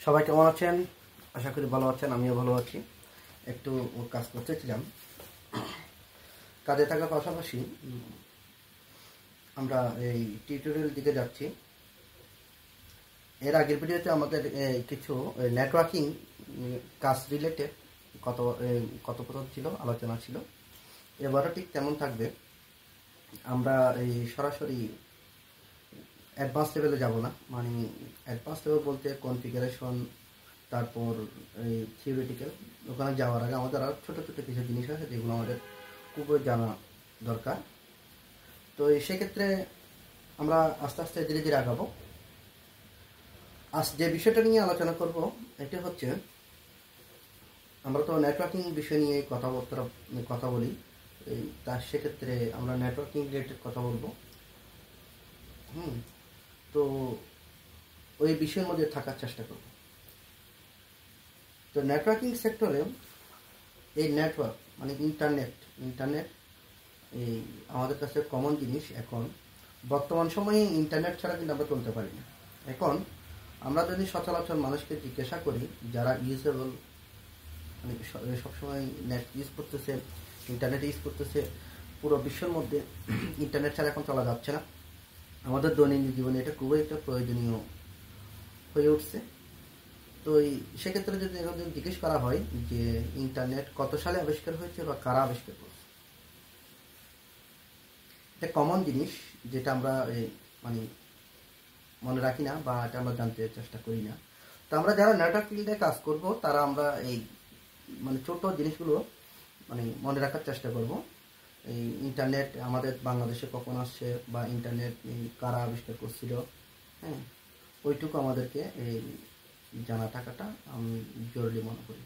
সবাই কেমন আছেন? আশা করি ভালো আছেন। আমিও ভালো আছি। একটু কাজ করতেছিলাম। কাজে থাকার পাশাপাশি আমরা এই টিউটোরিয়াল দিকে যাচ্ছি। এর আগের ভিডিওতে আমাদের কিছু নেটওয়ার্কিং কাজ রিলেটেড কথোপকথন ছিল, আলোচনা ছিল। এবারও ঠিক তেমন থাকবে। আমরা এই সরাসরি অ্যাডভান্স লেভেলে যাব না, মানে অ্যাডভান্স লেভেল বলতে কনফিগারেশন, তারপর এই থিওরিটিক্যাল, ওখানে যাওয়ার আগে আমাদের আর ছোটো ছোটো কিছু জিনিস আছে যেগুলো আমাদের খুবই জানা দরকার। তো সেক্ষেত্রে আমরা আস্তে আস্তে ধীরে ধীরে আগাবো। আজ যে বিষয়টা নিয়ে আলোচনা করব এটা হচ্ছে, আমরা তো নেটওয়ার্কিং বিষয় নিয়ে কথা বলি, তার সেক্ষেত্রে আমরা নেটওয়ার্কিং রিলেটেড কথা বলবো। তো ওই বিষয়ের মধ্যে থাকার চেষ্টা করব। তো নেটওয়ার্কিং সেক্টরে এই নেটওয়ার্ক মানে ইন্টারনেট এই আমাদের কাছে কমন জিনিস। এখন বর্তমান সময়ে ইন্টারনেট ছাড়া কিন্তু আমরা চলতে পারি না। এখন আমরা যদি সচরাচর মানুষকে জিজ্ঞাসা করি, যারা ইউজেবল মানে সবসময় নেট ইউজ করতেছে, ইন্টারনেট ইউজ করতেছে, পুরো বিশ্বের মধ্যে ইন্টারনেট ছাড়া এখন চলা যাচ্ছে না। আমাদের দৈনন্দিন জীবনে এটা খুবই একটা প্রয়োজনীয় হয়ে উঠছে। তো সেক্ষেত্রে যদি জিজ্ঞেস করা হয় যে ইন্টারনেট কত সালে আবিষ্কার হয়েছে বা কারা আবিষ্কার করছে, এটা কমন জিনিস যেটা আমরা মানে মনে রাখি না বা এটা আমরা জানতে চেষ্টা করি না। তো আমরা যারা নেটওয়ার্ক ফিল্ডে কাজ করব তারা আমরা এই মানে ছোট জিনিসগুলো মানে মনে রাখার চেষ্টা করব। এই ইন্টারনেট আমাদের বাংলাদেশে কখন আসছে বা ইন্টারনেট কারা আবিষ্কার করছিল, হ্যাঁ, ওইটুকু আমাদেরকে এই জানা থাকাটা আমি জরুরি মনে করি।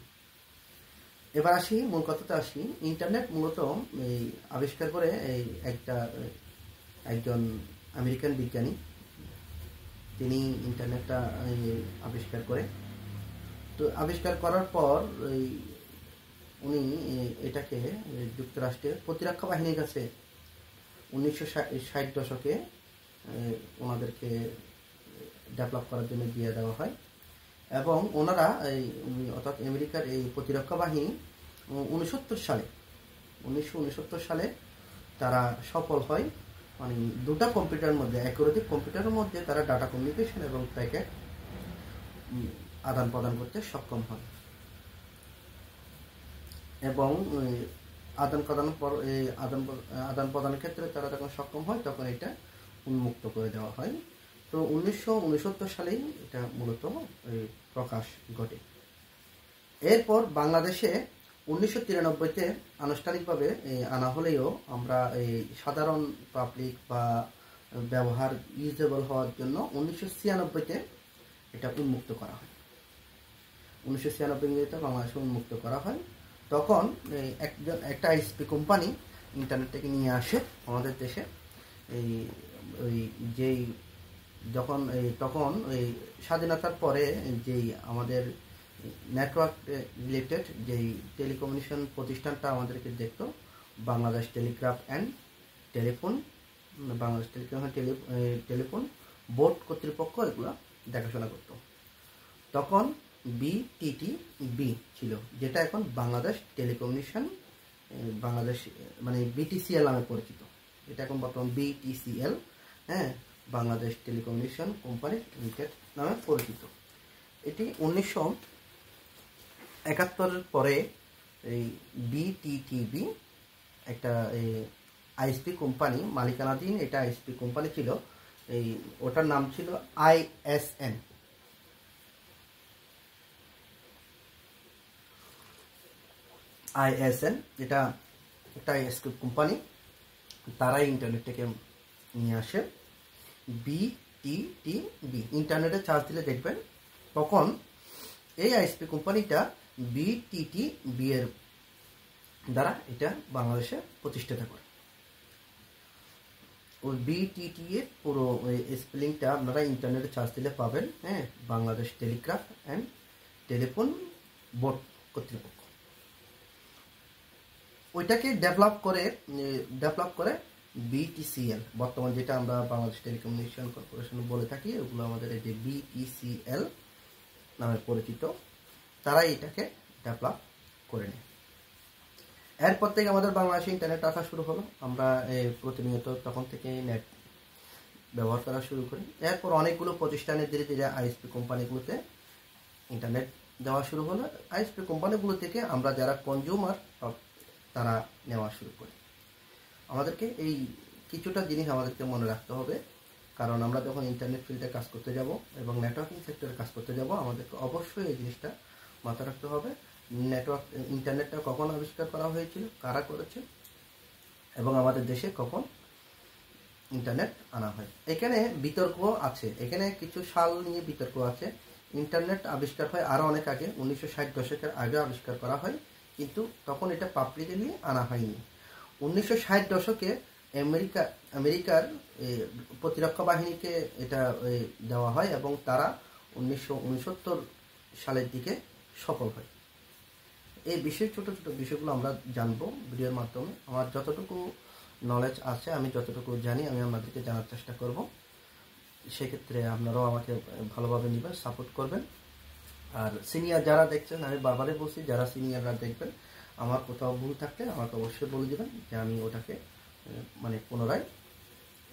এবার আসি, মূল কথাতে আসি। ইন্টারনেট মূলত এই আবিষ্কার করে একজন আমেরিকান বিজ্ঞানী, তিনি ইন্টারনেটটা আবিষ্কার করে। তো আবিষ্কার করার পর উনি এটাকে যুক্তরাষ্ট্রের প্রতিরক্ষা বাহিনীর কাছে 1960 দশকে ওনাদেরকে ডেভেলপ করার জন্য দিয়ে দেওয়া হয় এবং ওনারা অর্থাৎ আমেরিকার এই প্রতিরক্ষা বাহিনী 1969 সালে তারা সফল হয়। মানে দুটা কম্পিউটারের মধ্যে, একাধিক কম্পিউটারের মধ্যে তারা ডাটা কমিউনিকেশন এবং প্যাকেট আদান প্রদান করতে সক্ষম হয় এবং আদান প্রদানের ক্ষেত্রে তারা যখন সক্ষম হয় তখন এটা উন্মুক্ত করে দেওয়া হয়। তো 1969 সালেই এটা মূলত প্রকাশ ঘটে। এরপর বাংলাদেশে 1993-তে আনুষ্ঠানিকভাবে আনা হলেও আমরা এই সাধারণ পাবলিক বা ব্যবহার ইউজেবল হওয়ার জন্য 1996-তে এটা উন্মুক্ত করা হয়। 1996-তে বাংলাদেশে উন্মুক্ত করা হয়। তখন একটা আইএসপি কোম্পানি ইন্টারনেটটাকে নিয়ে আসে আমাদের দেশে। তখন স্বাধীনতার পরে যেই আমাদের নেটওয়ার্ক রিলেটেড যেই টেলিকমিউনিকেশন প্রতিষ্ঠানটা আমাদেরকে দেখত, Bangladesh Telegraph and telephone board কর্তৃপক্ষ এগুলো দেখাশোনা করত। তখন বিটিটিবি ছিল, যেটা এখন বাংলাদেশ টেলিকমিউনিকেশন বাংলাদেশ মানে বিটিসিএল নামে পরিচিত। এটা এখন বর্তমান বিটিসিএল, হ্যাঁ, বাংলাদেশ টেলিকমিউনিকেশন কোম্পানি লিমিটেড নামে পরিচিত। এটি 1971 পরে এই বিটিটিবি একটা আইএসপি কোম্পানি মালিকানাধীন, এটা আইএসপি কোম্পানি ছিল। ওটার নাম ছিল আইএসএন। এটা একটা আইএসপি কোম্পানি, তারাই ইন্টারনেটটাকে নিয়ে আসে। বিটিটিবি ইন্টারনেটে চার্জ দিলে দেখবেন তখন এই আইএসপি কোম্পানিটা বিটিটিবি এর দ্বারা এটা বাংলাদেশে প্রতিষ্ঠিত করে। ওই বিটিটি এর পুরো স্পেলিংটা আপনারা ইন্টারনেটে চার্জ দিলে পাবেন, হ্যাঁ, Bangladesh Telegraph and telephone board কর্তৃপক্ষ। ওইটাকে ডেভেলপ করে বিটিসিএল, বর্তমান যেটা আমরা বাংলাদেশ টেলিকমিউনিকেশন কর্পোরেশন বলে থাকি, ওগুলো আমাদের এই যে বিটিসিএল নামে পরিচিত, তারাই এটাকে ডেভেলপ করে নেয়। এরপর থেকে আমাদের বাংলাদেশে ইন্টারনেট আসা শুরু হলো। আমরা প্রতিনিয়ত তখন থেকে নেট ব্যবহার করা শুরু করি। এরপর অনেকগুলো প্রতিষ্ঠানে ধীরে ধীরে আইএসপি কোম্পানিগুলোতে ইন্টারনেট দেওয়া শুরু হলো। আইএসপি কোম্পানিগুলো থেকে আমরা যারা কনজিউমার তারা নেওয়া শুরু করি। আমাদেরকে এই কিছুটা জিনিস আমাদেরকে মনে রাখতে হবে, কারণ আমরা যখন ইন্টারনেট ফিল্ডে কাজ করতে যাব এবং নেটওয়ার্কিং সেক্টরে কাজ করতে যাব, আমাদেরকে অবশ্যই এই জিনিসটা মাথায় রাখতে হবে। ইন্টারনেটটা কখন আবিষ্কার করা হয়েছিল, কারা করেছে, এবং আমাদের দেশে কখন ইন্টারনেট আনা হয়। এখানে বিতর্ক আছে, এখানে কিছু সাল নিয়ে বিতর্ক আছে। ইন্টারনেট আবিষ্কার হয় আরও অনেক আগে, 1960 দশকের আগে আবিষ্কার করা হয়, কিন্তু তখন এটা পাবলিকলি আনা হয়নি। 1960 দশকে আমেরিকার প্রতিরক্ষা বাহিনীকে এটা দেওয়া হয় এবং তারা 1969 সালের দিকে সফল হয়। এই বিষয় ছোট ছোট বিষয়গুলো আমরা জানবো ভিডিওর মাধ্যমে। আমার যতটুকু নলেজ আছে, আমি যতটুকু জানি, আমি আপনাদেরকে জানার চেষ্টা করব। সেক্ষেত্রে আপনারাও আমাকে ভালোভাবে নেবেন, সাপোর্ট করবেন। আর সিনিয়র যারা দেখছেন, আমি বারবারই বলছি, যারা সিনিয়ররা দেখবেন, আমার কোথাও ভুল থাকলে আমাকে অবশ্যই বলে দেবেন, যে আমি ওটাকে পুনরায়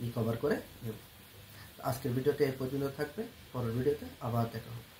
রিকভার করে নেব। আজকের ভিডিওতে এই পর্যন্ত থাকবে, পরের ভিডিওতে আবার দেখা হবে।